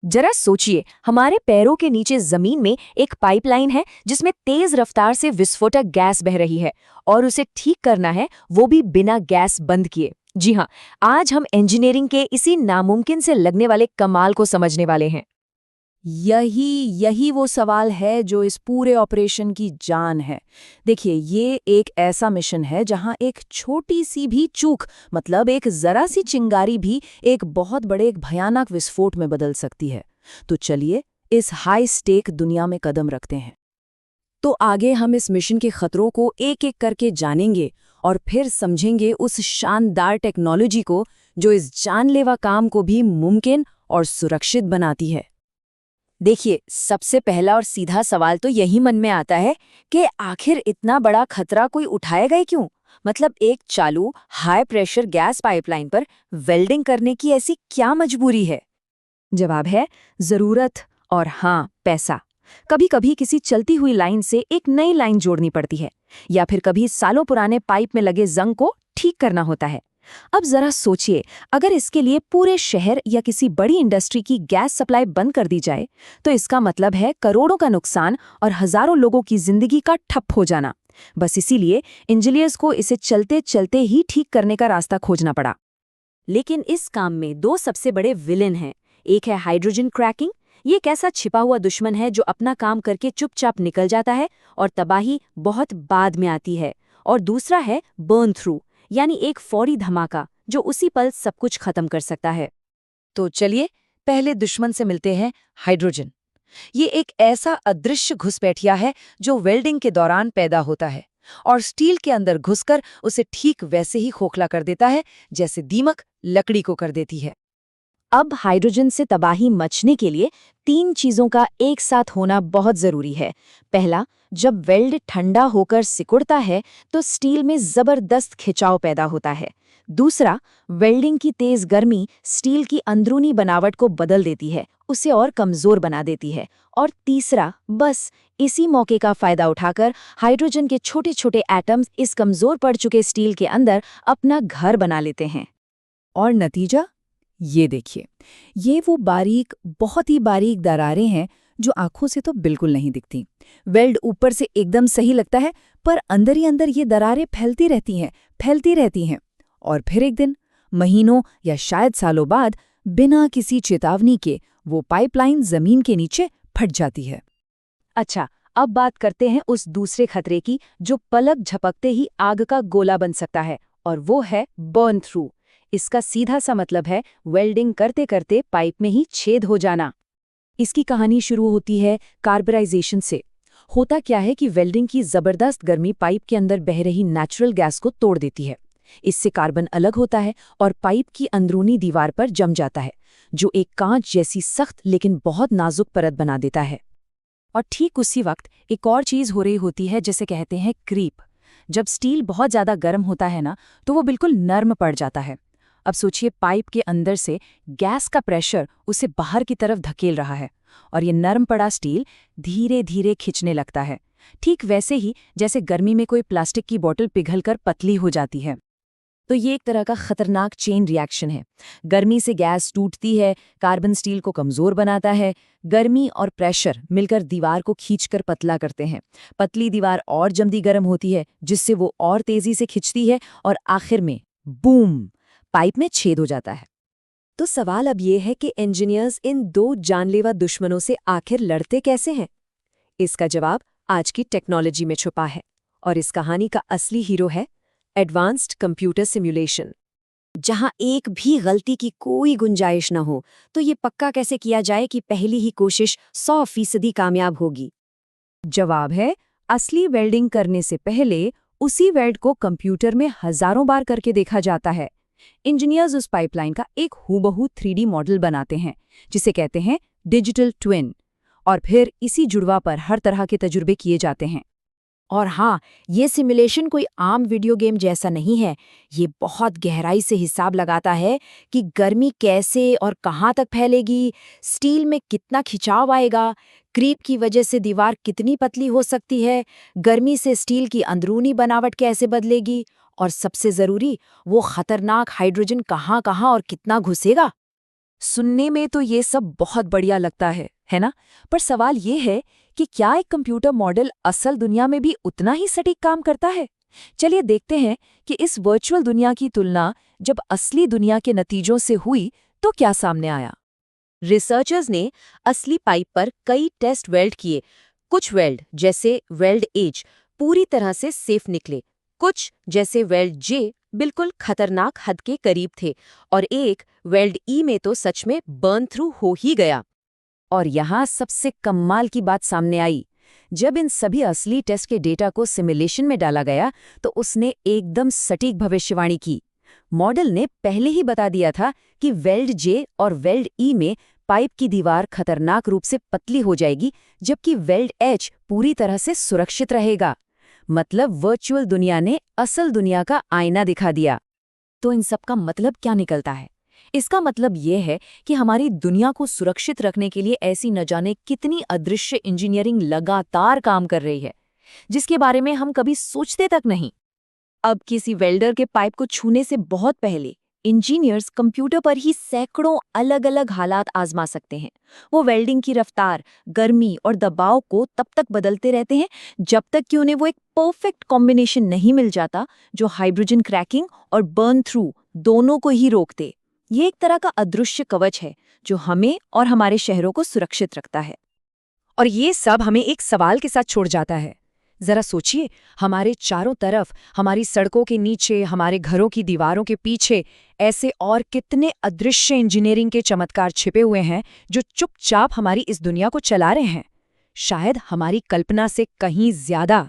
जरा सोचिए, हमारे पैरों के नीचे जमीन में एक पाइपलाइन है जिसमें तेज रफ्तार से विस्फोटक गैस बह रही है और उसे ठीक करना है, वो भी बिना गैस बंद किए। जी हाँ, आज हम इंजीनियरिंग के इसी नामुमकिन से लगने वाले कमाल को समझने वाले हैं। यही यही वो सवाल है जो इस पूरे ऑपरेशन की जान है। देखिए, ये एक ऐसा मिशन है जहां एक छोटी सी भी चूक, मतलब एक जरा सी चिंगारी भी एक बहुत बड़े एक भयानक विस्फोट में बदल सकती है। तो चलिए इस हाई स्टेक दुनिया में कदम रखते हैं। तो आगे हम इस मिशन के खतरों को एक एक करके जानेंगे और फिर समझेंगे उस शानदार टेक्नोलॉजी को जो इस जानलेवा काम को भी मुमकिन और सुरक्षित बनाती है। देखिए, सबसे पहला और सीधा सवाल तो यही मन में आता है कि आखिर इतना बड़ा खतरा कोई उठाएगा ही क्यों? मतलब एक चालू हाई प्रेशर गैस पाइपलाइन पर वेल्डिंग करने की ऐसी क्या मजबूरी है? जवाब है जरूरत और हाँ, पैसा। कभी कभी किसी चलती हुई लाइन से एक नई लाइन जोड़नी पड़ती है, या फिर कभी सालों पुराने पाइप में लगे जंग को ठीक करना होता है। अब जरा सोचिए, अगर इसके लिए पूरे शहर या किसी बड़ी इंडस्ट्री की गैस सप्लाई बंद कर दी जाए, तो इसका मतलब है करोड़ों का नुकसान और हजारों लोगों की जिंदगी का ठप हो जाना। बस इसीलिए इंजीनियर्स को इसे चलते चलते ही ठीक करने का रास्ता खोजना पड़ा। लेकिन इस काम में दो सबसे बड़े विलेन हैं। एक है हाइड्रोजन क्रैकिंग। ये एक ऐसा छिपा हुआ दुश्मन है जो अपना काम करके चुपचाप निकल जाता है और तबाही बहुत बाद में आती है। और दूसरा है बर्न थ्रू, यानी एक फौरी धमाका जो उसी पल सब कुछ खत्म कर सकता है। तो चलिए पहले दुश्मन से मिलते हैं, हाइड्रोजन। ये एक ऐसा अदृश्य घुसपैठिया है जो वेल्डिंग के दौरान पैदा होता है और स्टील के अंदर घुसकर उसे ठीक वैसे ही खोखला कर देता है जैसे दीमक लकड़ी को कर देती है। अब हाइड्रोजन से तबाही मचने के लिए तीन चीजों का एक साथ होना बहुत जरूरी है। पहला, जब वेल्ड ठंडा होकर सिकुड़ता है तो स्टील में जबरदस्त खिंचाव पैदा होता है। दूसरा, वेल्डिंग की तेज गर्मी स्टील की अंदरूनी बनावट को बदल देती है, उसे और कमजोर बना देती है। और तीसरा, बस इसी मौके का फायदा उठाकर हाइड्रोजन के छोटे छोटे एटम्स इस कमजोर पड़ चुके स्टील के अंदर अपना घर बना लेते हैं। और नतीजा ये देखिए, ये वो बारीक, बहुत ही बारीक दरारें हैं जो आंखों से तो बिल्कुल नहीं दिखती। वेल्ड ऊपर से एकदम सही लगता है, पर अंदर ही अंदर ये दरारें फैलती रहती हैं, फैलती रहती हैं। और फिर एक दिन, महीनों या शायद सालों बाद, बिना किसी चेतावनी के वो पाइपलाइन जमीन के नीचे फट जाती है। अच्छा, अब बात करते हैं उस दूसरे खतरे की जो पलक झपकते ही आग का गोला बन सकता है, और वो है बर्न थ्रू। इसका सीधा सा मतलब है वेल्डिंग करते करते पाइप में ही छेद हो जाना। इसकी कहानी शुरू होती है कार्बराइजेशन से। होता क्या है कि वेल्डिंग की जबरदस्त गर्मी पाइप के अंदर बह रही नेचुरल गैस को तोड़ देती है। इससे कार्बन अलग होता है और पाइप की अंदरूनी दीवार पर जम जाता है, जो एक कांच जैसी सख्त लेकिन बहुत नाजुक परत बना देता है। और ठीक उसी वक्त एक और चीज हो रही होती है जिसे कहते हैं क्रीप। जब स्टील बहुत ज्यादा गर्म होता है ना, तो वो बिल्कुल नर्म पड़ जाता है। अब सोचिए, पाइप के अंदर से गैस का प्रेशर उसे बाहर की तरफ धकेल रहा है और ये नरम पड़ा स्टील धीरे धीरे खिंचने लगता है, ठीक वैसे ही जैसे गर्मी में कोई प्लास्टिक की बोतल पिघलकर पतली हो जाती है। तो ये एक तरह का खतरनाक चेन रिएक्शन है। गर्मी से गैस टूटती है, कार्बन स्टील को कमजोर बनाता है, गर्मी और प्रेशर मिलकर दीवार को खींचकर पतला करते हैं। पतली दीवार और जल्दी गर्म होती है, जिससे वो और तेजी से खिंचती है और आखिर में बूम, पाइप में छेद हो जाता है। तो सवाल अब ये है कि इंजीनियर्स इन दो जानलेवा दुश्मनों से आखिर लड़ते कैसे हैं? इसका जवाब आज की टेक्नोलॉजी में छुपा है, और इस कहानी का असली हीरो है एडवांस्ड कंप्यूटर सिमुलेशन। जहां एक भी गलती की कोई गुंजाइश न हो, तो ये पक्का कैसे किया जाए कि पहली ही कोशिश 100% कामयाब होगी? जवाब है, असली वेल्डिंग करने से पहले उसी वेल्ड को कंप्यूटर में हजारों बार करके देखा जाता है। इंजीनियर्स उस पाइपलाइन का एक हूबहू 3D मॉडल बनाते हैं, जिसे कहते हैं डिजिटल ट्विन, और फिर इसी जुड़वा पर हर तरह के तजुर्बे किए जाते हैं। और हाँ, ये सिमुलेशन कोई आम वीडियो गेम जैसा नहीं है। ये बहुत गहराई से हिसाब लगाता है कि गर्मी कैसे और कहाँ तक फैलेगी, स्टील में कितना खिंचाव आएगा, क्रीप की वजह से दीवार कितनी पतली हो सकती है, गर्मी से स्टील की अंदरूनी बनावट कैसे बदलेगी, और सबसे ज़रूरी, वो खतरनाक हाइड्रोजन कहाँ कहाँ और कितना घुसेगा। सुनने में तो ये सब बहुत बढ़िया लगता है ना? पर सवाल ये है कि क्या एक कंप्यूटर मॉडल असल दुनिया में भी उतना ही सटीक काम करता है? चलिए देखते हैं कि इस वर्चुअल दुनिया की तुलना जब असली दुनिया के नतीजों से हुई तो क्या सामने आया। रिसर्चर्स ने असली पाइप पर कई टेस्ट वेल्ड किए। कुछ वेल्ड जैसे वेल्ड एज पूरी तरह से सेफ निकले, कुछ जैसे वेल्ड जे बिल्कुल खतरनाक हद के करीब थे, और एक वेल्ड ई में तो सच में बर्न थ्रू हो ही गया। और यहाँ सबसे कमाल की बात सामने आई। जब इन सभी असली टेस्ट के डेटा को सिमुलेशन में डाला गया तो उसने एकदम सटीक भविष्यवाणी की। मॉडल ने पहले ही बता दिया था कि वेल्ड जे और वेल्ड ई में पाइप की दीवार खतरनाक रूप से पतली हो जाएगी, जबकि वेल्ड एच पूरी तरह से सुरक्षित रहेगा। मतलब वर्चुअल दुनिया ने असल दुनिया का आईना दिखा दिया। तो इन सब का मतलब क्या निकलता है? इसका मतलब ये है कि हमारी दुनिया को सुरक्षित रखने के लिए ऐसी न जाने कितनी अदृश्य इंजीनियरिंग लगातार काम कर रही है, जिसके बारे में हम कभी सोचते तक नहीं। अब किसी वेल्डर के पाइप को छूने से बहुत पहले इंजीनियर्स कंप्यूटर पर ही सैकड़ों अलग-अलग हालात आजमा सकते हैं। वो वेल्डिंग की रफ्तार, गर्मी और दबाव को तब तक बदलते रहते हैं जब तक कि उन्हें वो एक परफेक्ट कॉम्बिनेशन नहीं मिल जाता जो हाइड्रोजन क्रैकिंग और बर्न थ्रू दोनों को ही रोक दे। ये एक तरह का अदृश्य कवच है जो हमें और हमारे शहरों को सुरक्षित रखता है। और ये सब हमें एक सवाल के साथ छोड़ जाता है। जरा सोचिए, हमारे चारों तरफ, हमारी सड़कों के नीचे, हमारे घरों की दीवारों के पीछे ऐसे और कितने अदृश्य इंजीनियरिंग के चमत्कार छिपे हुए हैं जो चुपचाप हमारी इस दुनिया को चला रहे हैं, शायद हमारी कल्पना से कहीं ज्यादा।